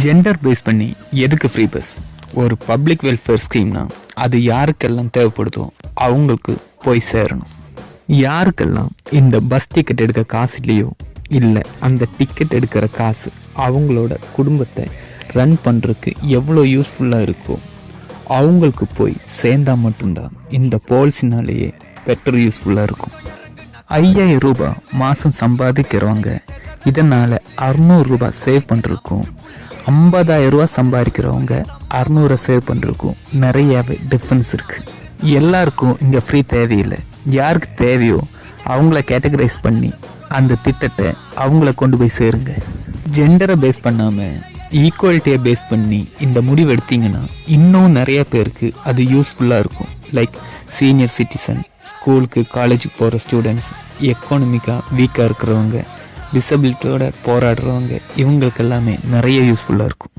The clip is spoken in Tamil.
ஜெண்டர் பேஸ் பண்ணி எதுக்கு ஃப்ரீ பஸ்? ஒரு பப்ளிக் வெல்ஃபேர் ஸ்கீம்னா அது யாருக்கெல்லாம் தேவைப்படுதோ அவங்களுக்கு போய் சேரணும். யாருக்கெல்லாம் இந்த பஸ் டிக்கெட் எடுக்க காசு இல்லையோ, இல்லை அந்த டிக்கெட் எடுக்கிற காசு அவங்களோட குடும்பத்தை ரன் பண்ணுறதுக்கு எவ்வளோ யூஸ்ஃபுல்லாக இருக்கோ அவங்களுக்கு போய் சேர்ந்தால் மட்டும்தான் இந்த பாலிசினாலேயே பெட்டர் யூஸ்ஃபுல்லாக இருக்கும். 5000 ரூபாய் மாதம் சம்பாதிக்கிறவங்க இதனால் 600 ரூபாய் சேவ் பண்ணுறதுக்கும், 50,000 ரூபா சம்பாதிக்கிறவங்க 600 சேவ் பண்ணுறதுக்கும் நிறையாவே டிஃப்ரென்ஸ் இருக்குது. எல்லாருக்கும் இங்கே ஃப்ரீ தேவையில்லை. யாருக்கு தேவையோ அவங்கள கேட்டகரைஸ் பண்ணி அந்த திட்டத்தை அவங்கள கொண்டு போய் சேருங்க. ஜெண்டரை பேஸ் பண்ணாமல் ஈக்குவாலிட்டியை பேஸ் பண்ணி இந்த முடிவு எடுத்தீங்கன்னா இன்னும் நிறைய பேருக்கு அது யூஸ்ஃபுல்லாக இருக்கும். லைக் சீனியர் சிட்டிசன், ஸ்கூலுக்கு காலேஜுக்கு போகிற ஸ்டூடெண்ட்ஸ், எக்கானமிக்காக வீக்காக இருக்கிறவங்க, டிசபிலிட்டியோட போராடுறவங்க, இவங்களுக்கு எல்லாமே நிறைய யூஸ்ஃபுல்லாக இருக்கும்.